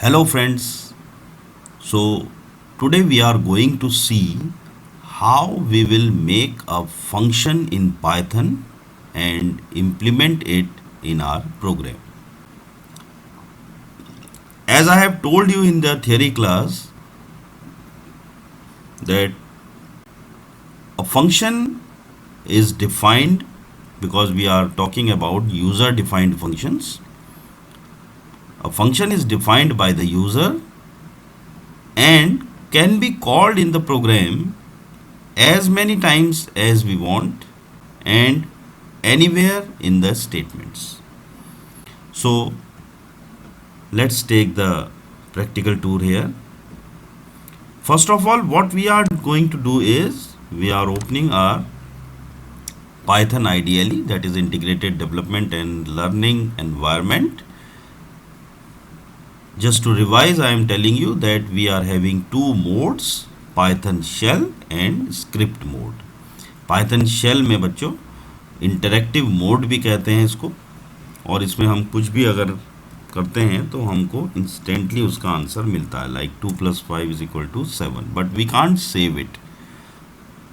Hello friends. So today we are going to see how we will make a function in Python and implement it in our program. As I have told you in the theory class that a function is defined because we are talking about user defined functions. A function is defined by the user and can be called in the program as many times as we want and anywhere in the statements. So let's take the practical tour here. First of all, what we are going to do is we are opening our Python IDLE, that is Integrated Development and Learning Environment. Just to revise, I am telling you that we are having two modes, Python shell and script mode. Python shell में बच्चों interactive mode भी कहते हैं इसको, और इसमें हम कुछ भी अगर करते हैं तो हमको इंस्टेंटली उसका आंसर मिलता है, like 2 + 5 = 7, but we can't save it.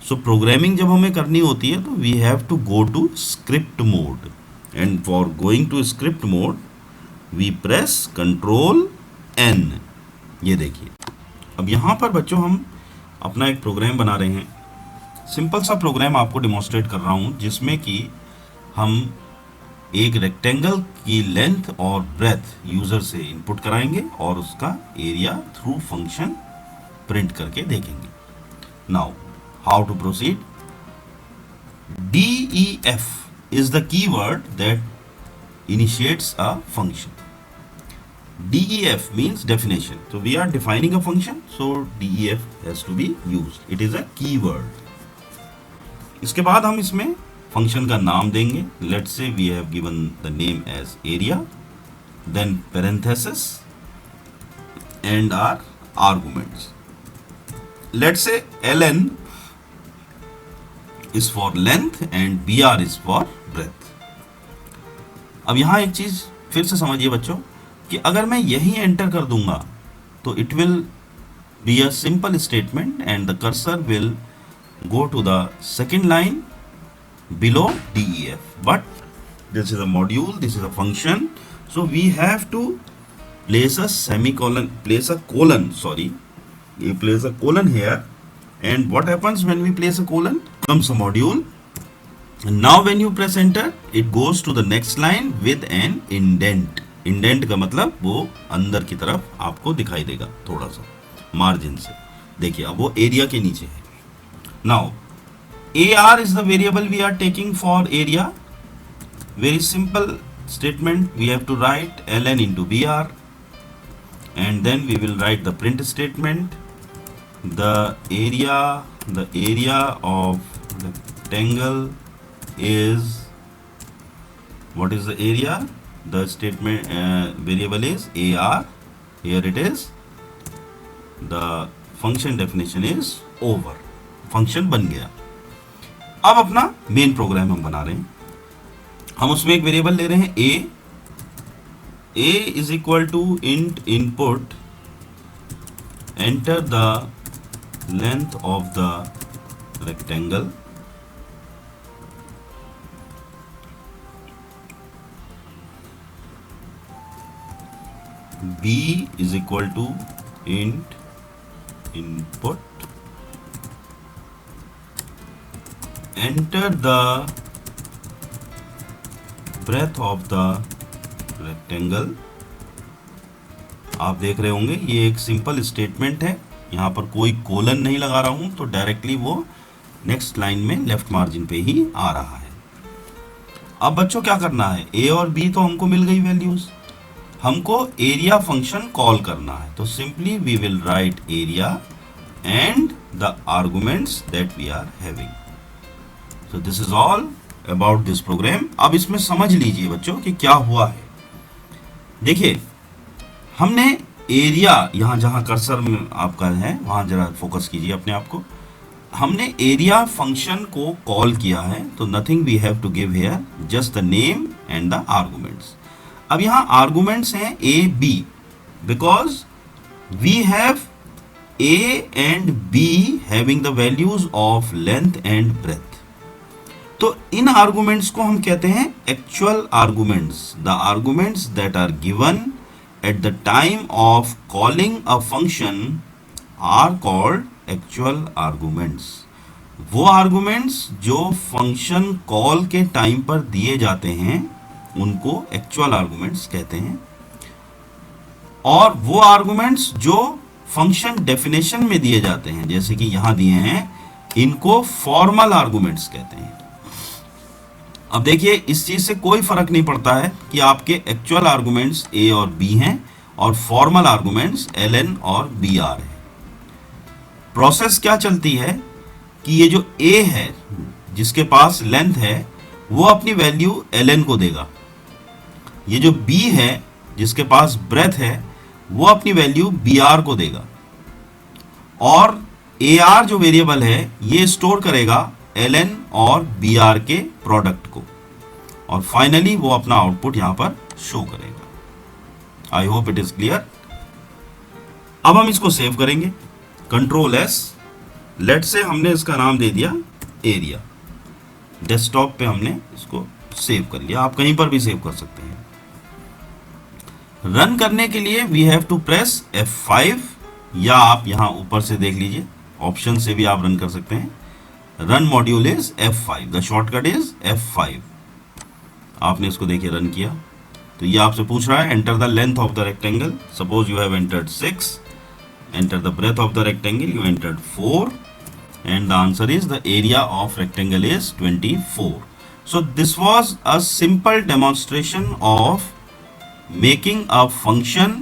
So programming जब हमें करनी होती है तो we have to go to script mode, and for going to script mode we press Ctrl+N. ये देखिए, अब यहाँ पर बच्चों हम अपना एक प्रोग्राम बना रहे हैं. सिंपल सा प्रोग्राम आपको डिमॉन्स्ट्रेट कर रहा हूँ जिसमें कि हम एक रेक्टेंगल की लेंथ और ब्रेथ यूज़र से इनपुट कराएंगे और उसका एरिया थ्रू फंक्शन प्रिंट करके देखेंगे. Now how to proceed. DEF is the keyword that initiates a function. DEF means definition. So we are defining a function, so DEF has to be used. It is a keyword. इसके बाद हम इसमें function का नाम देंगे. Let's say we have given the name as area, then parenthesis and our arguments. Let's say ln is for length and br is for breadth. अब यहाँ एक चीज फिर से समझिए बच्चों कि अगर मैं यही एंटर कर दूंगा तो it will be a simple statement and the cursor will go to the second line below DEF, but this is a module, this is a function, so we have to place a semicolon, place a colon, sorry, we place a colon here, and what happens when we place a colon? Comes a module, and now when you press enter it goes to the next line with an indent. Indent का मतलब वो अंदर की तरफ आपको दिखाई देगा थोड़ा सा मार्जिन से. देखिए अब वो एरिया के नीचे है. Now, AR is the variable we are taking for area. Very simple statement. We have to write ln into br, and then we will write the print statement. The area of the rectangle is, what is the area? The statement variable is AR. Here it is. The function definition is over. Function बन गया. अब अपना main program हम बना रहे हैं. हम उसमें एक वेरिएबल ले रहे हैं a is equal to int input enter the length of the rectangle, b is equal to int input enter the breadth of the rectangle. आप देख रहे होंगे ये एक सिंपल स्टेटमेंट है, यहाँ पर कोई कोलन नहीं लगा रहा हूँ तो डायरेक्टली वो नेक्स्ट लाइन में लेफ्ट मार्जिन पे ही आ रहा है. अब बच्चों क्या करना है, a और b तो हमको मिल गई वैल्यूज, हमको एरिया फंक्शन कॉल करना है. तो simply we will write area and the arguments that we are having. So this is all about this program. अब इसमें समझ लीजिए बच्चों कि क्या हुआ है. देखिए हमने एरिया, यहाँ जहाँ कर्सर में आपका है वहाँ जरा फोकस कीजिए अपने आप को. हमने एरिया फंक्शन को कॉल किया है तो nothing we have to give here, just the name and the arguments. अब यहाँ आर्गुमेंट्स हैं a b. because we have a and b having the values of length and breadth. तो इन arguments को हम कहते हैं actual arguments. The arguments that are given at the time of calling a function are called actual arguments. वो arguments जो function call के time पर दिए जाते हैं उनको एक्चुअल आर्गुमेंट्स कहते हैं. और वो आर्गुमेंट्स जो फंक्शन डेफिनेशन में दिए जाते हैं, जैसे कि यहां दिए हैं, इनको फॉर्मल आर्गुमेंट्स कहते हैं. अब देखिए, इस चीज से कोई फर्क नहीं पड़ता है कि आपके एक्चुअल आर्गुमेंट्स ए और बी हैं और फॉर्मल आर्गुमेंट्स एल एन और बी आर है. प्रोसेस क्या चलती है कि ये जो ए है जिसके पास लेंथ है वो अपनी वैल्यू एल एन को देगा. ये जो बी है जिसके पास ब्रेथ है वो अपनी वैल्यू बी आर को देगा. और ए आर जो वेरिएबल है ये स्टोर करेगा एल एन और बी आर के प्रोडक्ट को, और फाइनली वो अपना आउटपुट यहां पर शो करेगा. I hope it is clear. अब हम इसको सेव करेंगे. Control S. लेट से हमने इसका नाम दे दिया एरिया. डेस्कटॉप पे हमने इसको सेव कर लिया. आप कहीं पर भी सेव कर सकते हैं. रन करने के लिए we have to press F5, या आप यहां ऊपर से देख लीजिए, ऑप्शन से भी आप रन कर सकते हैं. Run module is F5. The shortcut is F5. आपने इसको देखिए रन किया तो ये आपसे पूछ रहा है enter the length of the rectangle. Suppose you have entered 6. Enter the breadth of the rectangle. You entered 4 and the answer is the area of rectangle is 24. So this was a simple demonstration of making a function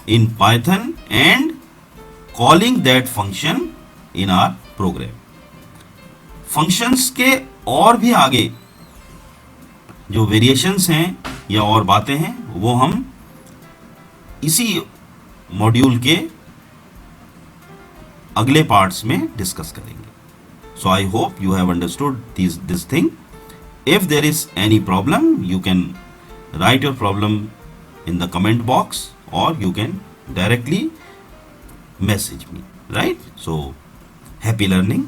in Python and calling that function in our program. Functions के और भी आगे जो variations हैं या और बातें हैं वो हम इसी मॉड्यूल के अगले पार्ट्स में डिस्कस करेंगे. So I hope you have understood this thing. If there is any problem you can write your problem in the comment box और you can directly message me. Right. So happy learning.